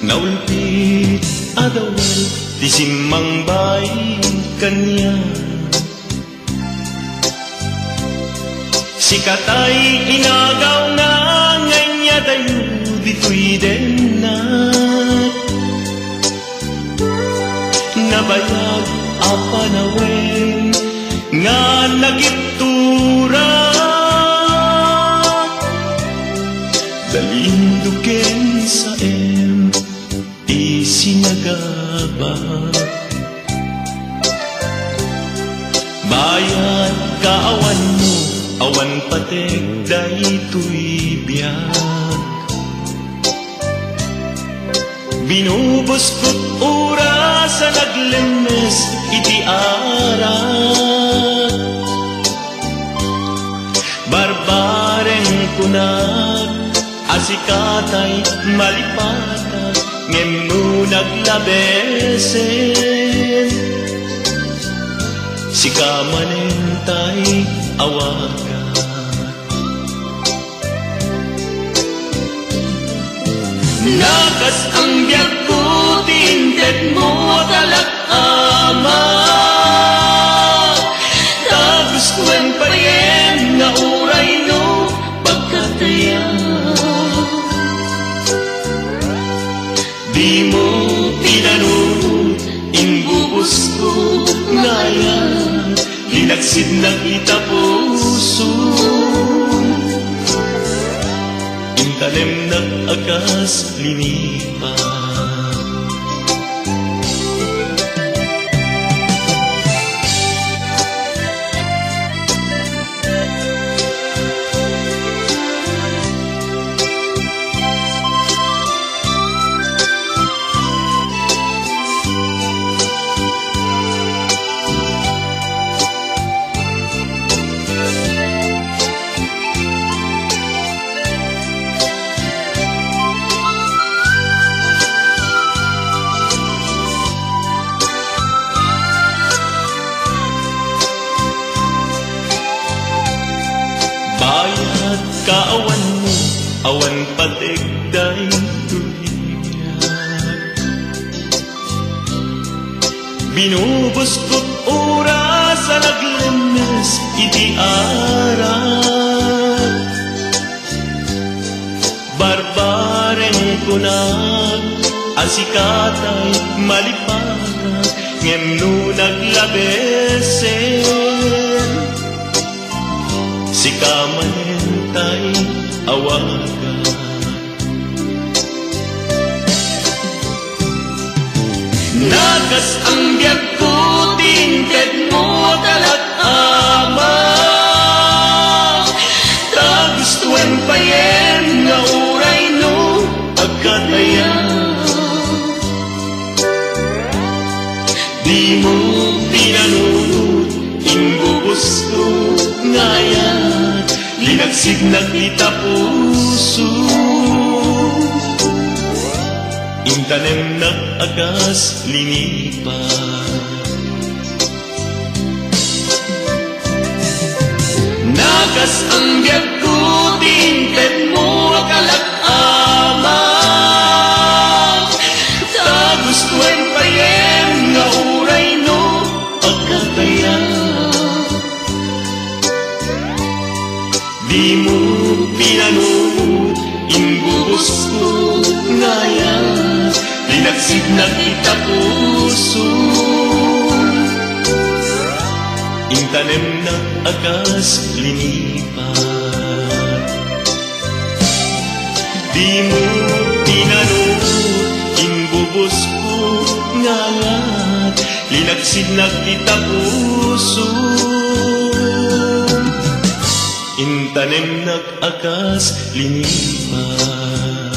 Naulpit adawal di simmang bay kanya. Sikatay inagaw na nganya dayo dito'y denat. Nabayag apanawen nga nagitura. Dalinduken sa isinagaba. Bayad kaawan mo, awan patek daytoy biyag. Binubos ko't ura sa naglemes iti arak. Barbareng kunat asikatay malipata ngem no naglabesen. Sikamanentay awaga. Nakas ang biyak ko tinted mo talak-ama. Tapos kwen pa rin na uray no pagkataya. Di mo tinanong inbubos ko ngayon. Linaksid ng kita puso. Intalem ng agas linipa. Bayad kaawan mo, awan patek daytoy biyag. Binubos ko't oras sa naglemes iti arak. Barbareng kunag asikatay malipata ngem no naglabesen. Sikamanentay awaga. Nagas ang biyak ko tinted mo talak-ama. Tagustuhan pa yen nga uray no pagkataya. Di mo pinanunod inbubos ko ngayon. Linaksid ng kita puso. Intanem ng agas linipa. Nagas ang biyak ko tinted mo kalak-ama. Tagustuhan pa yen nga uray no pagkataya. Di mo pinanunod inbubos ko ngayon. Linaksid na kita puso. Intanem na agas linipa. Di mo pinanunod inbubos ko ngayon. Linaksid na kita puso. Intanem nag-akas linipan.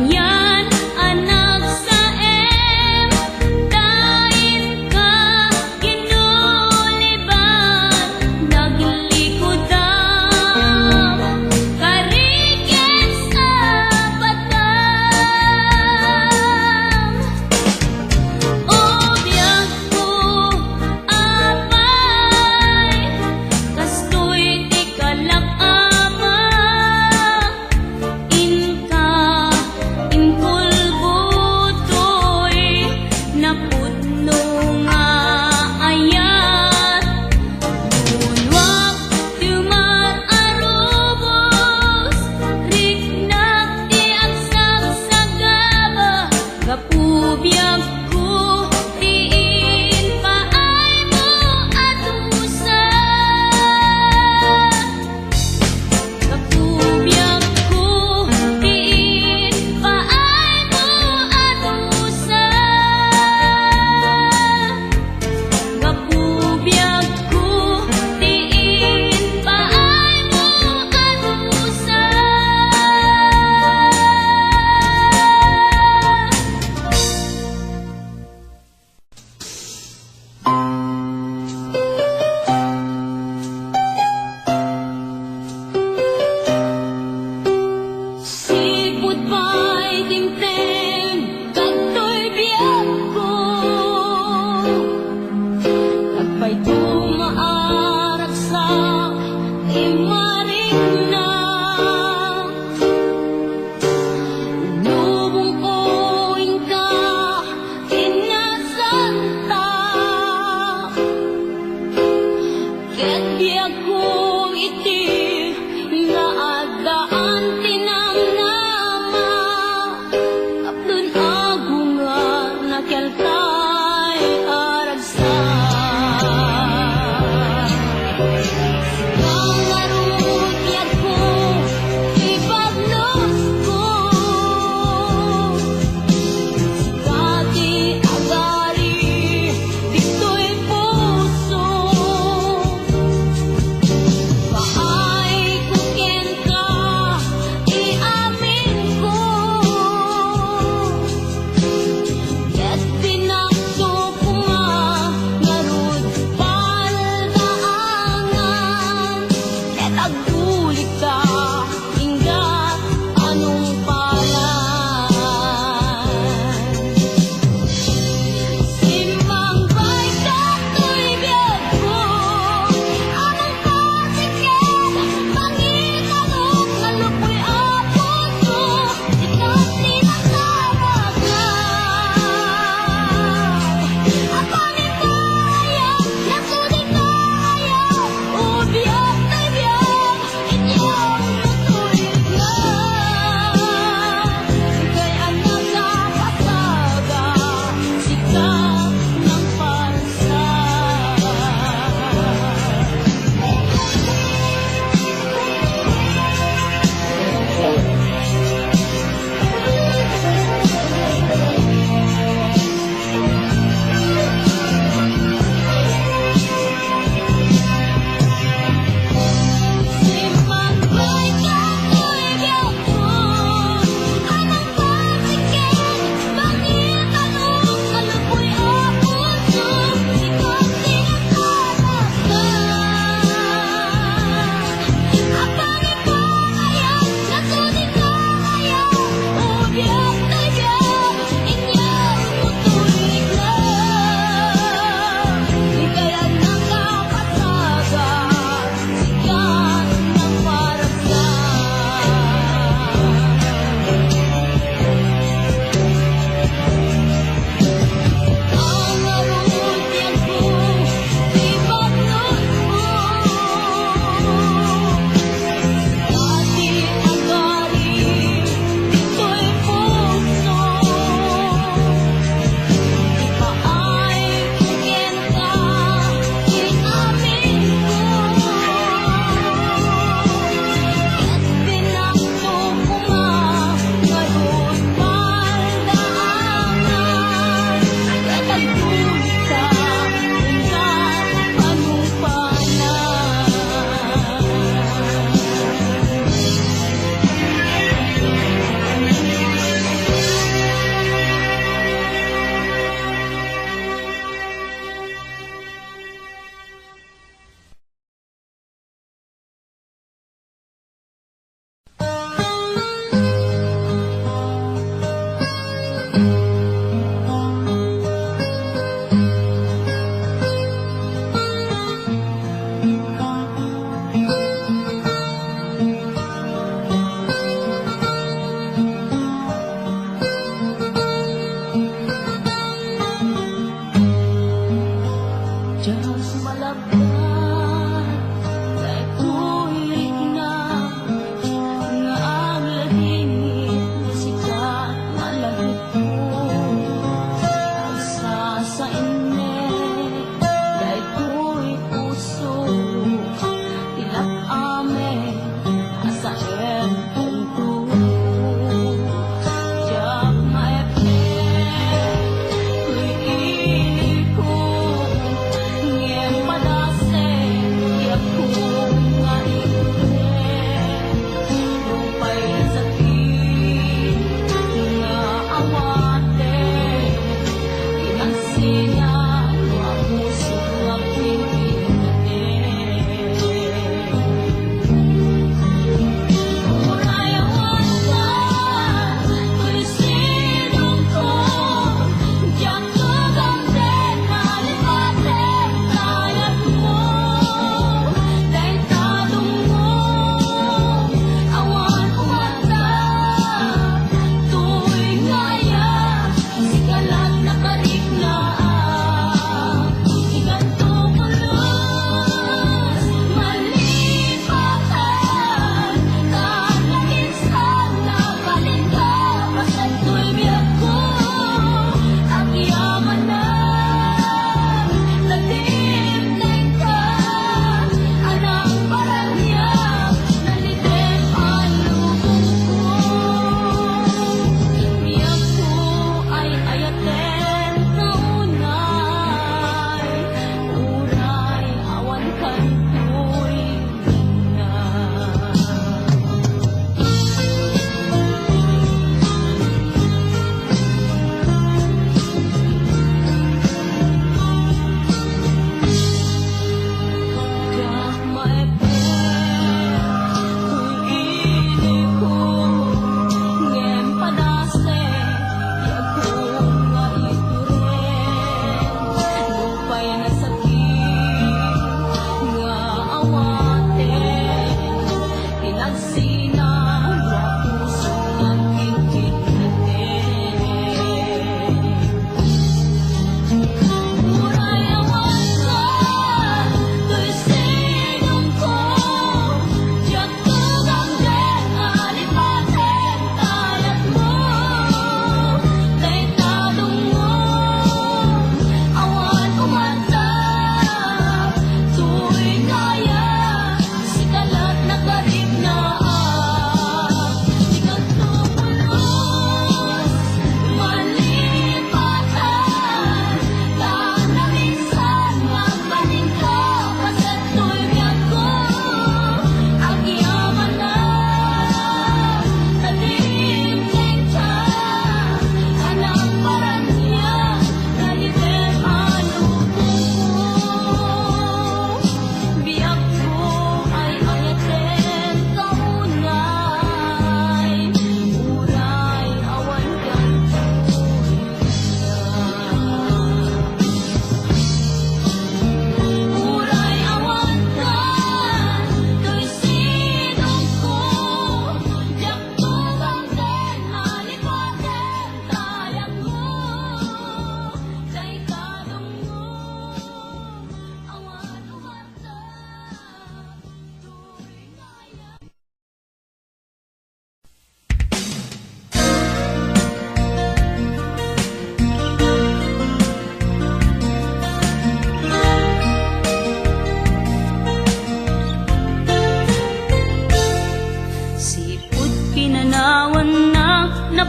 yan anak sa em, dain ka ginuliban, naglikodan, karikit sa batang. O biyag ko apay, kastoy di kalak ama, inka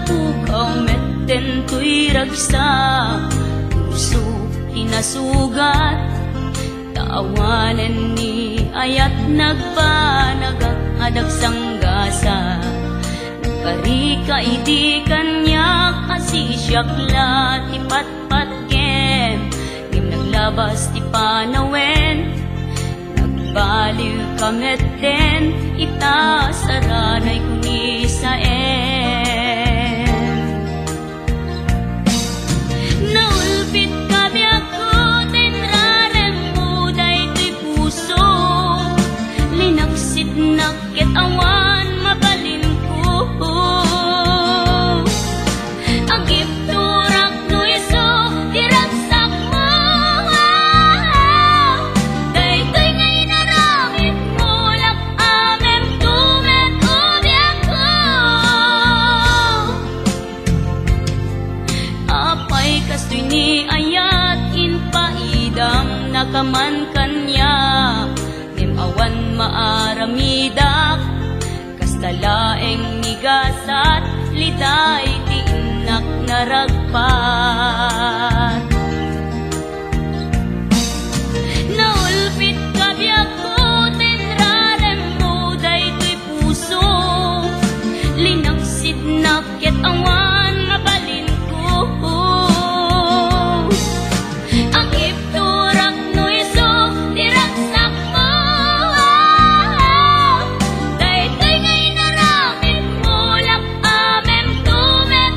tukaw metten tuy ragsa, puso tinasugat, taawanan ni ayat nagbanagak adag sanggasa. Karika idi kanyak asisyakla ti patpatken, ngim naglabas ti panawen, nagbaliw kametten, ita saranay kunisaen. Naulpit kabiyak ko, tinrarem mo daytoy puso, linaksit nakit awan mabalin ko. Agip turak no iso, diragsak mo, daytoy nga inaramit mo, lak amem tumet ubiyak ko. Apay kastoy ni ayat inpaidam nakaman kanya, ngem awan maaramidak, kastalaeng nigasat liday ti inak naragpat. Naulpit kabiyak ko, tinrarem mo daytoy puso, linaksid nakit awan mabalin ko. Agip turak no iso, diragsak mo, daytoy nga inaramid mo, lak amem tumet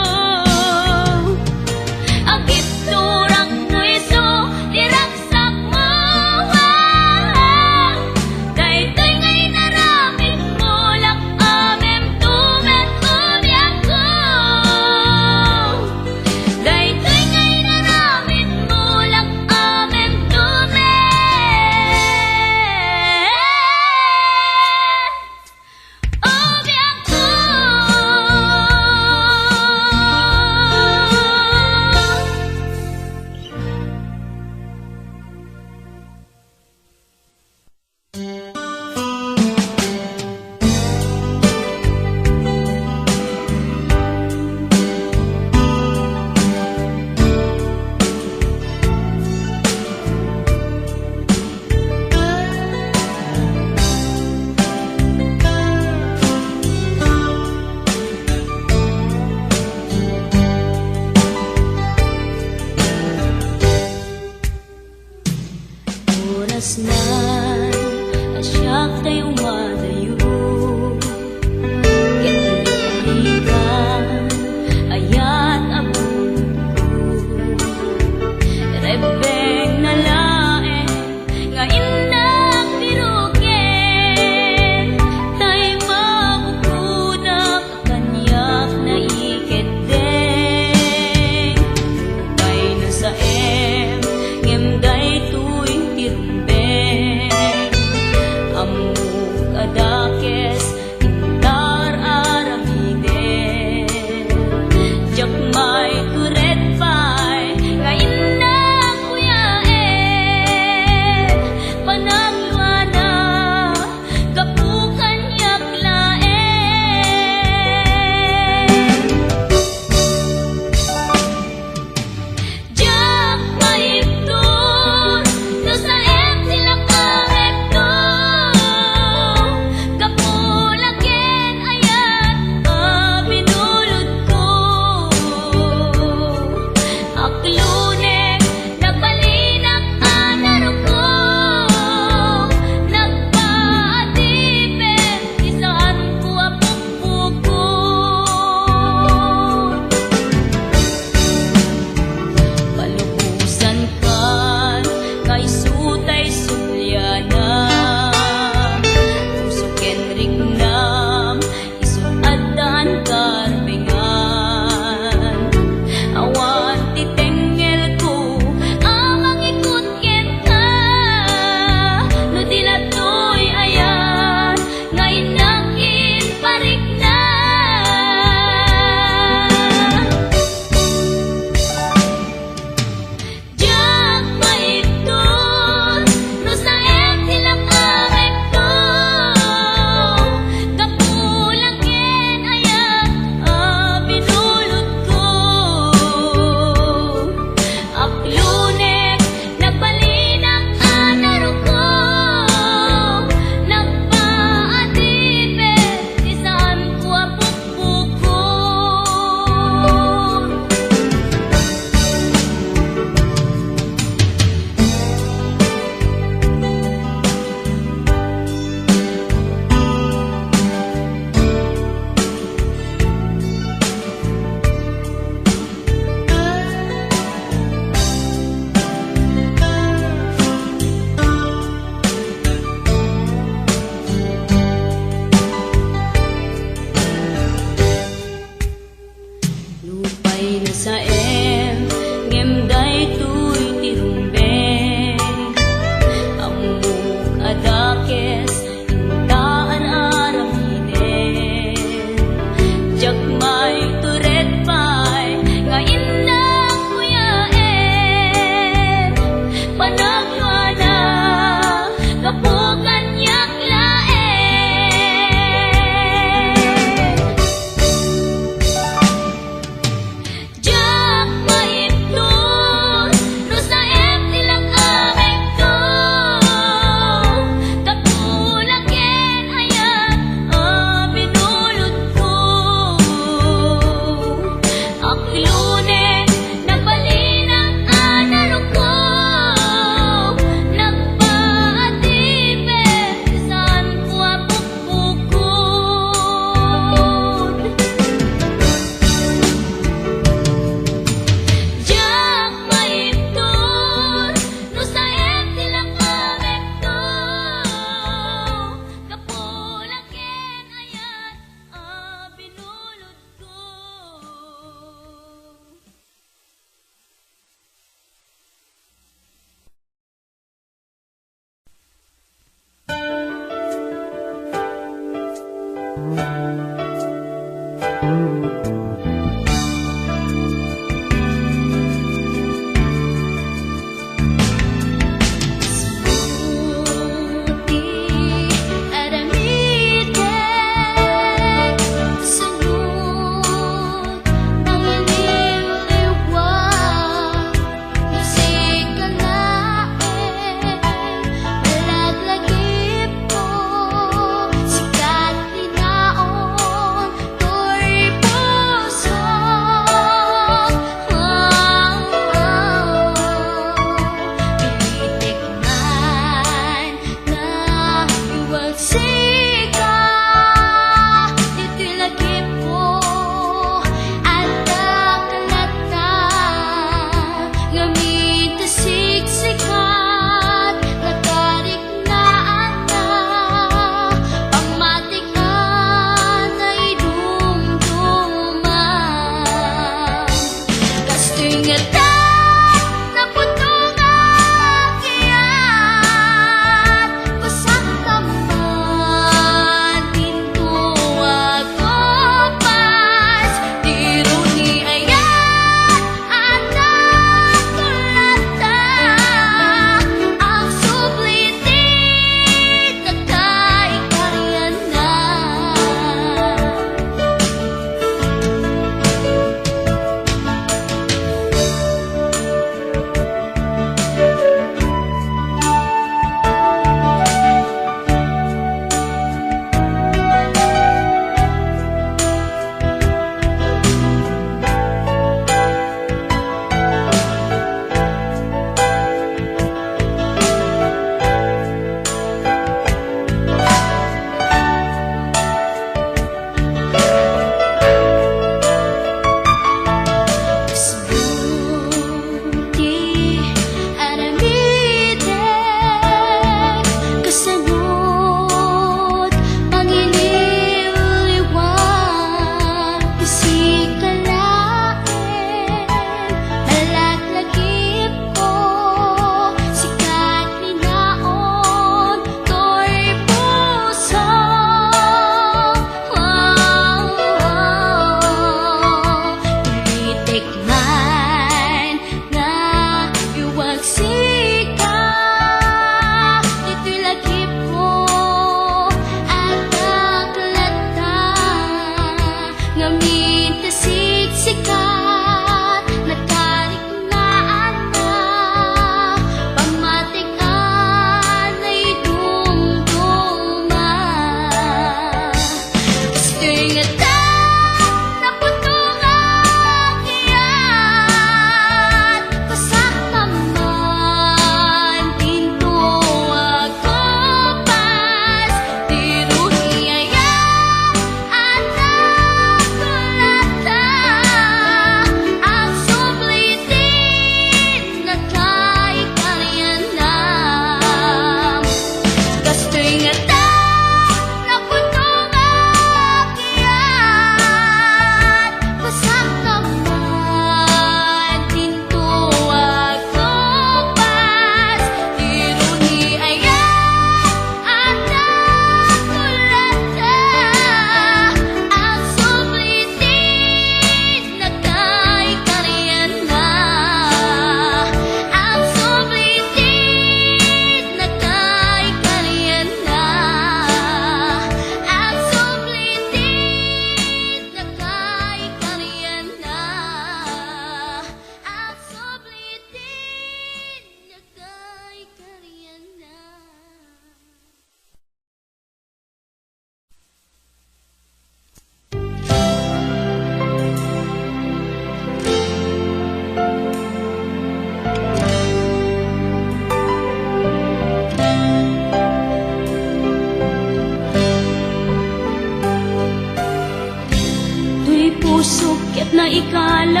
pusukit na ikalang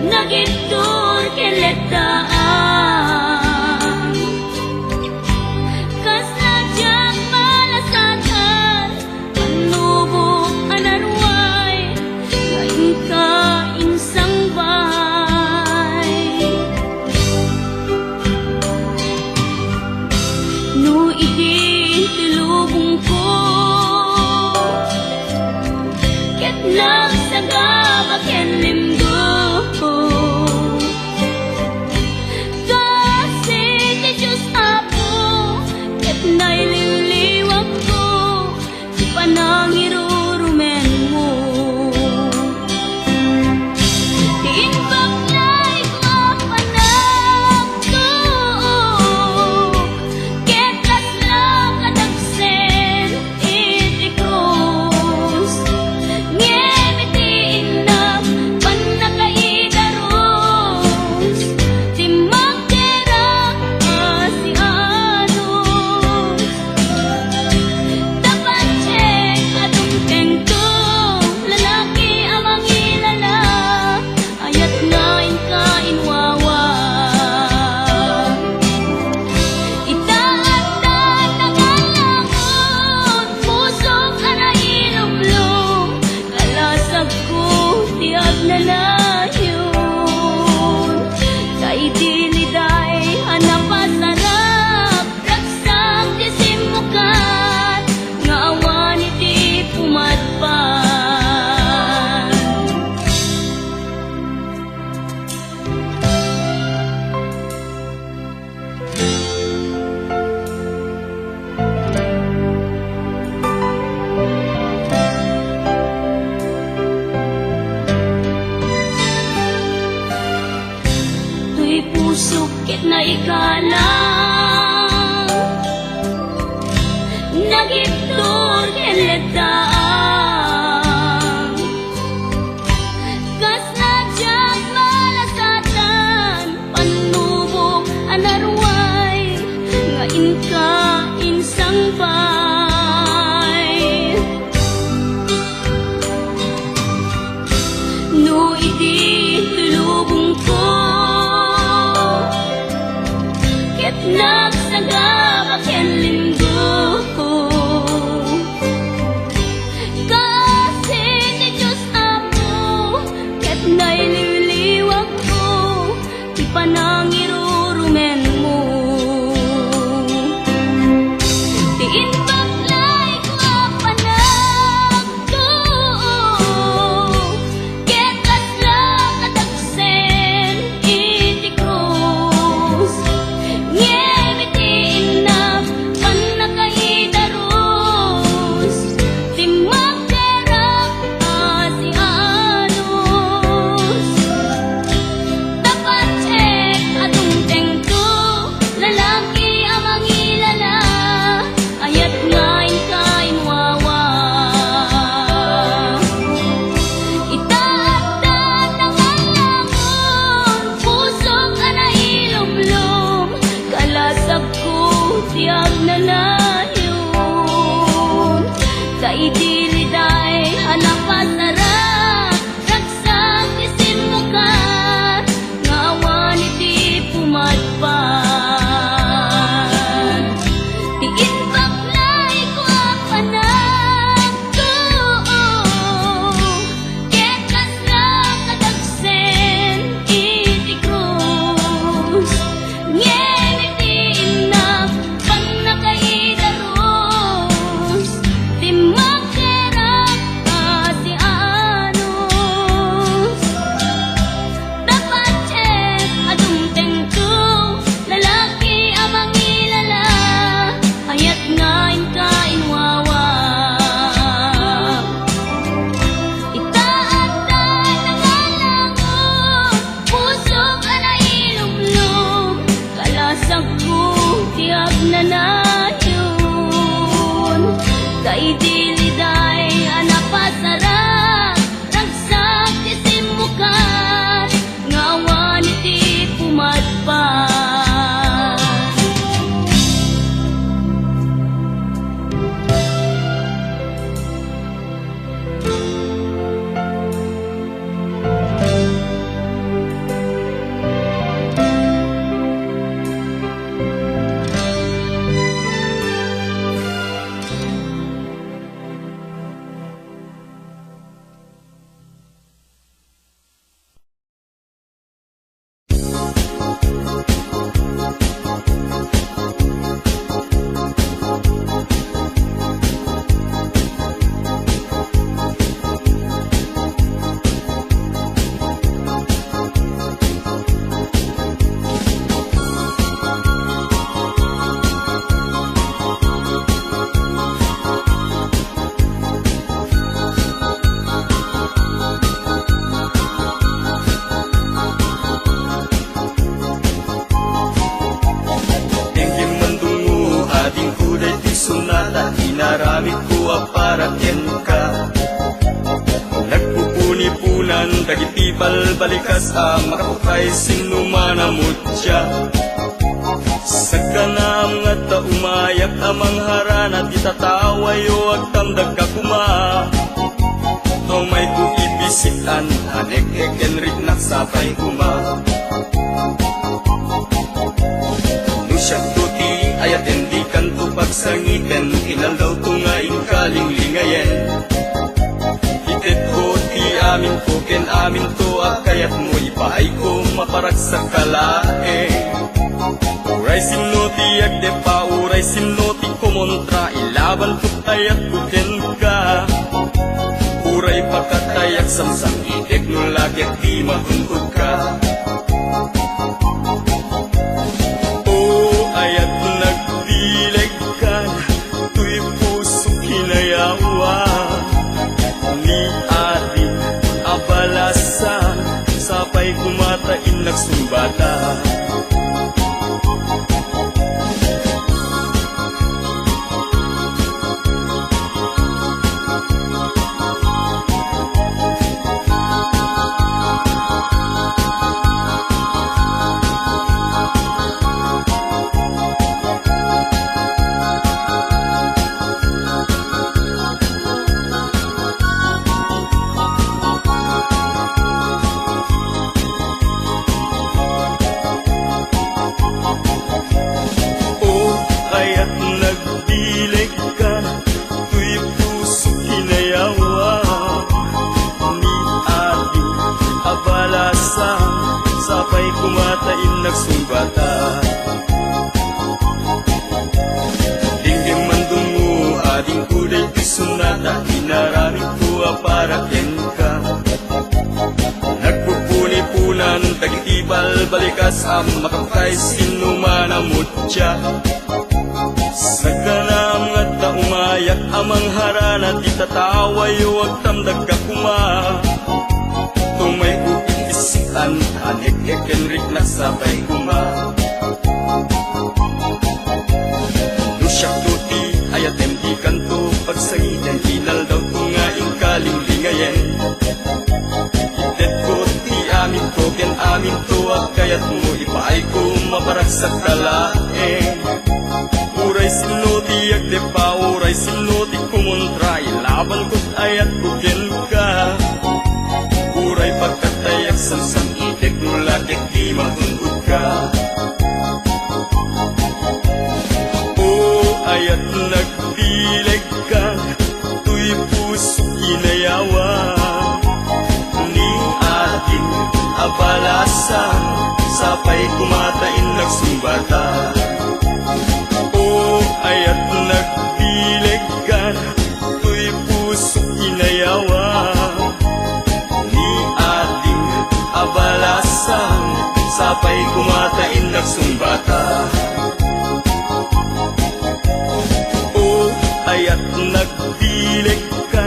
nagitur keletaan kasadyang malasakan manubok anarway ngayon ka insang bahay no igin ikalang nagiptor kenledaan kas najag malasatan panubok anarway nga inka insang bay no idi tulubong ko ket nagsagabak yan linggo kasi ni Diyos ako ket naililiwag ko di pa nang irurumen mo diin baklay ko apanag to ket kasla kadagsen iti krus ngemitiin na panakaidarus di magderang asianos dapat check atong tengko lalaki amang ilala ayat ngayon kain wawa itaatan ng alangon pusok ka na ilumlum kalasag ko tiyag na layon kaidiliday hanap pasarap ragsak isin mo ka ngawan iti pumadpan tiin baklay ko apanag to ket kasla kadagsen iti krus ngemitiin na panakaidarus di magderang asianos dapat check adung tengko lalaki amang ilala ayat ngayon kain wawa itaatan ng alangon pusok ka na ilumlum kalasag ko tiyag na nayon kaidiliday anapasarap ragsak isim mukat ngawan iti pumadpan Inaramid ko para ken ka nagpupuni-punan dagiti balbalikas makapukay sinumanamot siya saganam nga ta umayak amang harana di tatawayo agtamdag ka kuma no may ku ibisitan anek rik naksapay kuma nusyag tuti ayat hindi kanto pagsangiten inaldaw tungain kalinglingayen itet ko ti amin ko ken amin to akayat mo ipaay ko maparak sa kalae uray simno ti agde pa uray simno ti kumontra ilaban ko tayat ko ken ka uray pakatayak samsang idek no lagyak di mahungkod ka ayat nagdileg ka tuy puso kinayawa ni adi abalasa sapay kumatain nagsumbata nagdilig ka, tuy puso kinayawa ni ating abalasa, sabay kumatain nagsumbata. Dinggim mandungo ading kuday pisunata, inaraming kuwa para ken ka. Nagpupuni-punan, tagitibal balikas ang makapkay sinumanamot siya. Sa kanam at umayak amang harana, di tataway huwag tamdag ka kuma. Tumay uipisikan, anik-ekenrik na sabay kuma. Lusyak tuti, ayatem di kanto, pagsangitan, hinal daw tungaing kalinglingayen. Itet ko, ti amin ko, ken amin to, at kayat mo, ipaay ko, maparak sa kalaeng. Uray sinoti, agde pa, uray sinoti, kumuntray, laban ko't ayat ko, ken ka. Uray pagkatayak, samsam, itek mo lagek, di matundod ka. Ayat nagdilig ka, tuy puso kinayawa ni ating abalasan, sapay kumatain nagsumbata. Ayat nagdilig ka, tuy puso kinayawa ni ating abalasan, sapay kumatain nagsumbata. Ayat nagdilig ka,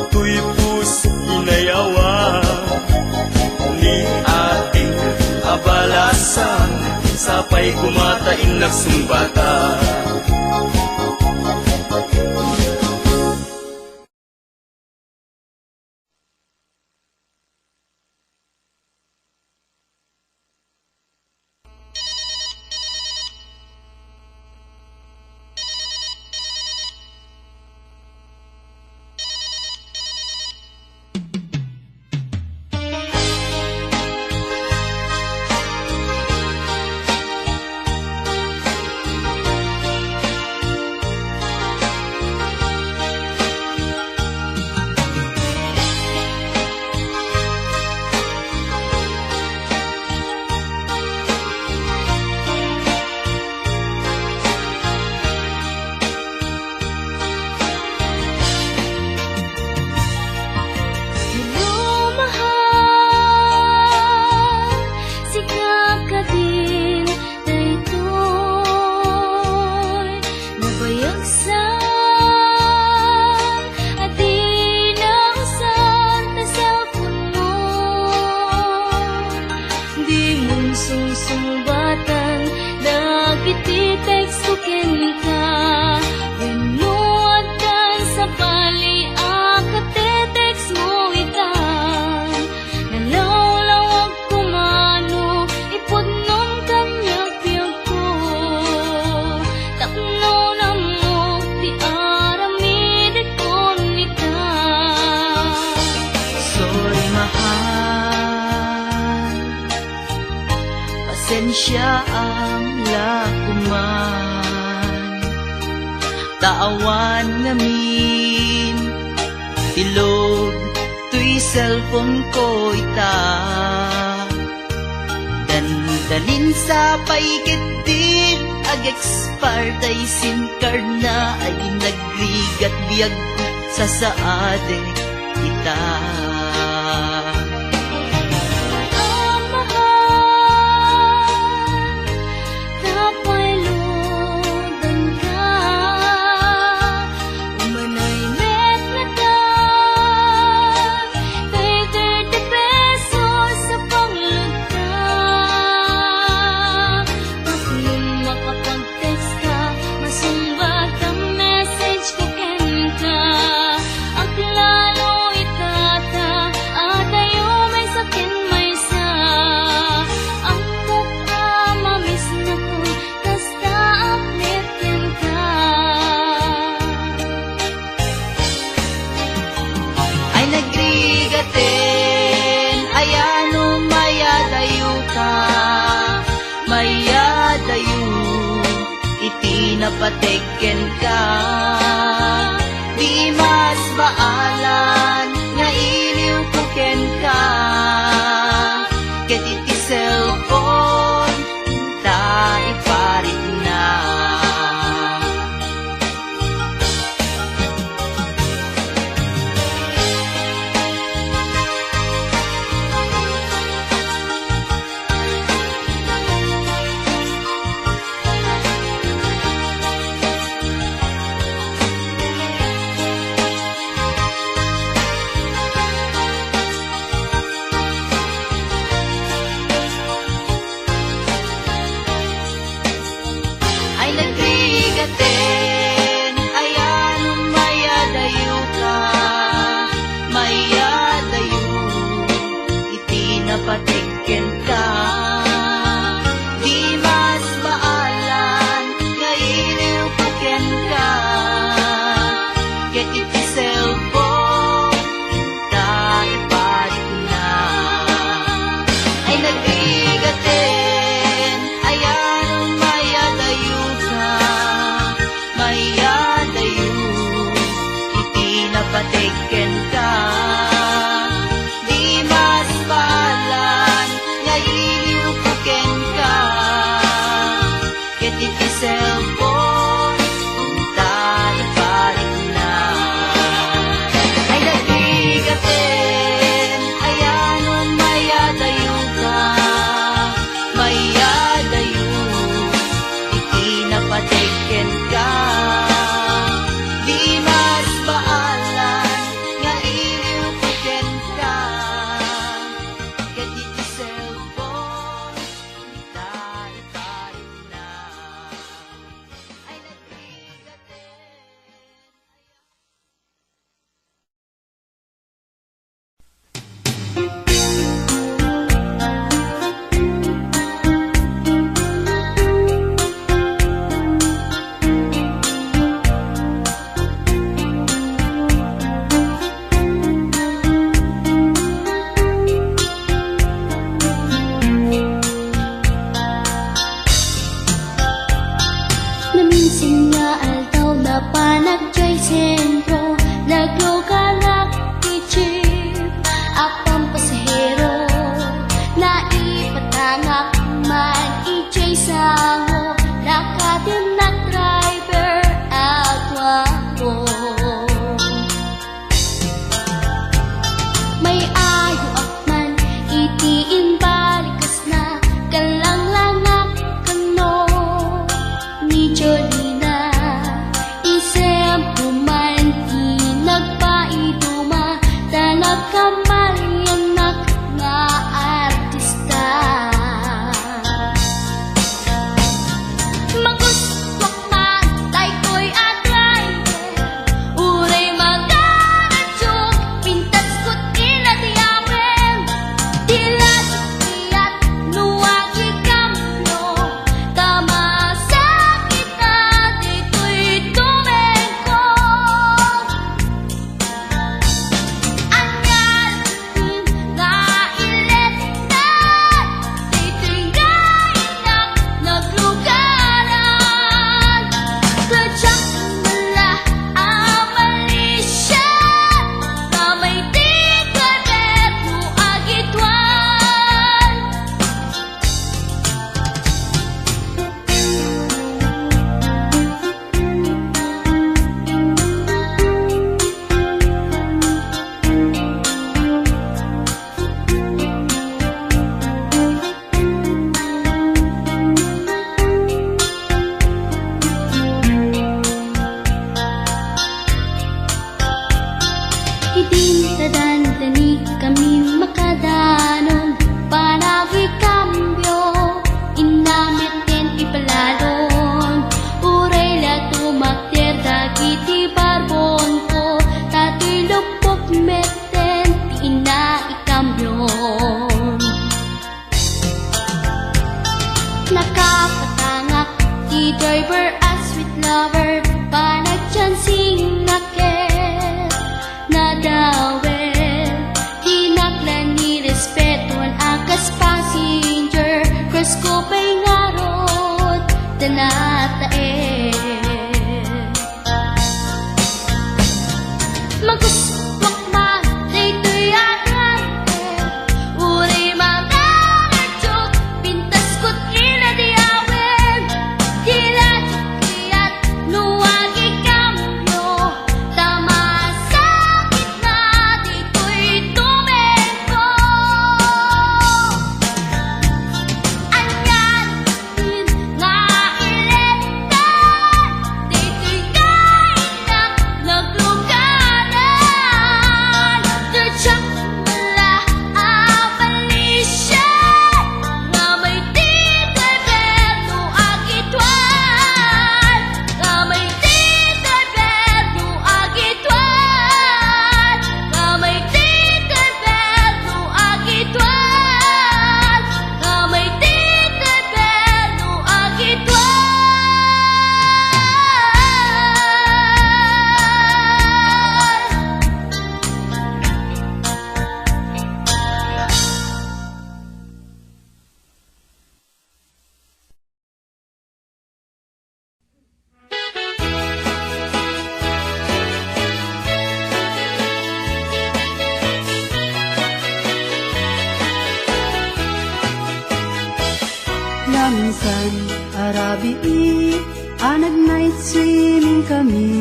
tuy puso inayawa ni ating abalasan, sapay kumatain nagsumbata. Pasensya ang lakuman, taawan ngamin, tilog, tuy cellphone ko ita. Dandalin sa paikitid, ag-expire tay SIM card na, ay nagrigat biyag ko sa saade kita. Lalo itata napateken ka. Di mas baalan nga iliw puken ka. Ket iti cellphone ta iparit na. Ay nagbigaten, ayan mayadayo ka, mayadayo, iti napateken ka. Di mas baalan, nga iliw puken ka, ket iti cellphone, ta iparit na. Ay nagbigaten, ayan mayadayo ka, mayadayo, iti napateken ka. Di mas baalan, nga iliw puken ka, ket iti cellphone, ta iparit na. Ay nagbigaten, ayan mayadayo ka, mayadayo, iti napateken ka. Di mas baalan, nga iliw Arabi, anag night swimming kami.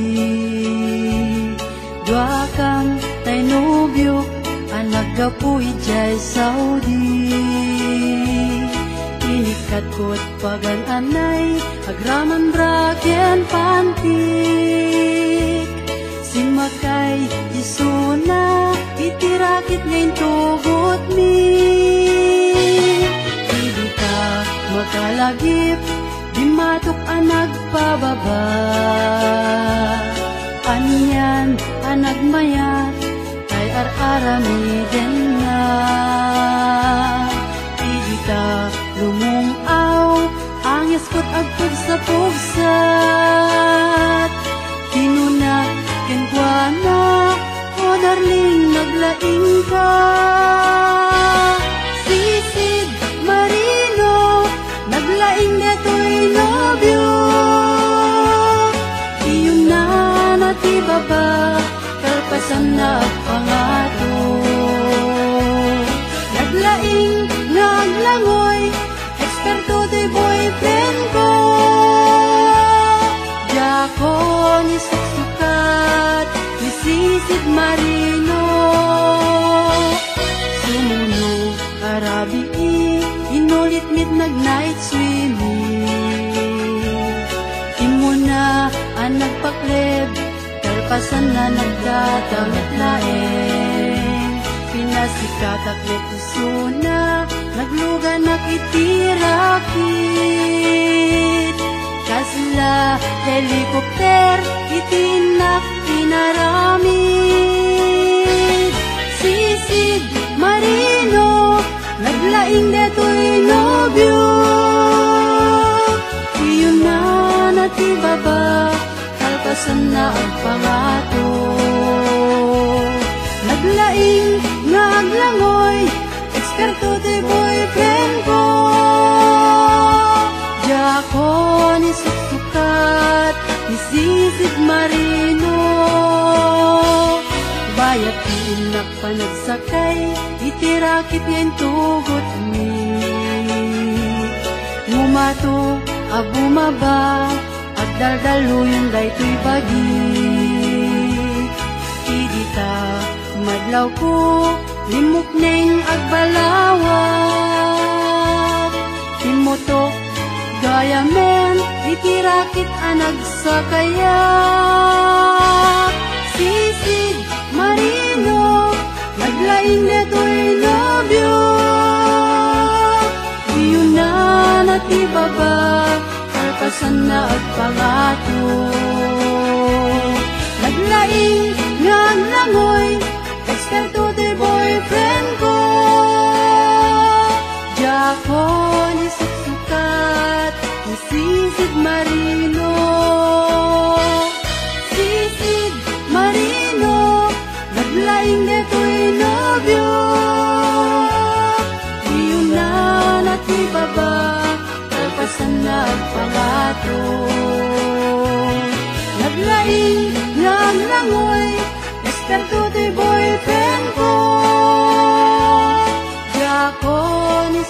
Dua kang tay nobyo, anag gapuy jay Saudi. Inikat ko't pagan anay, agraman brakyan pantik. Simakay isuna, itirakit ngayon tugot mi. Hindi ka makalagip, di matok anag pababa. Anyan anag mayat, ay ar-arami din na. Hindi ka lumungaw, angyas ko't agpag sa pugsat. Tinunak kenkwana, o darling naglaing ka. Sisid Marino, naglaing deto'y nobyo. Iyon na natibaba, kalpasan na pangato. Naglaing naglangoy, eksperto di boyfriend ko. Jako ni suksukat, ni sisid Marino. Sumuno Arabi, inulit mit nag-night swimming. Imo na ang nagpakleb, kalpasan na nagdadamit laeng. Pinasikat at letusuna, nagluga nakitirakit. Kasla helikopter, itinak pinaramid. Sisid Marino, naglaing deto'y nobyo. Iyon na natibaba, kalpasan na ang pangato. Naglaing naglangoy, eksperto di boyfriend ko. Jako ni suksukat, ni sisid Marino. Bayat iinak pa nagsakay, itirakit ngayon tugot mi. Ngumato, abumaba, agdaldaluyon dayto'y bagi. Idita, madlaw ko, limok neng agbalawak. Timutok, gaya men, itirakit anag sa kayak. Sisid Marino, naglaing deto'y nobyo. Iyon na natibaba, kalpasan na agpangato. Naglaing naglangoy, eksperto di boyfriend ko. Jako ni suksukat, ni sisid Marino. Sisid Marino, naglaing deto'y nobyo. Iyon na natibaba, kalpasan na agpangato. Naglaing naglangoy, eksperto di boyfriend ko. Jako ni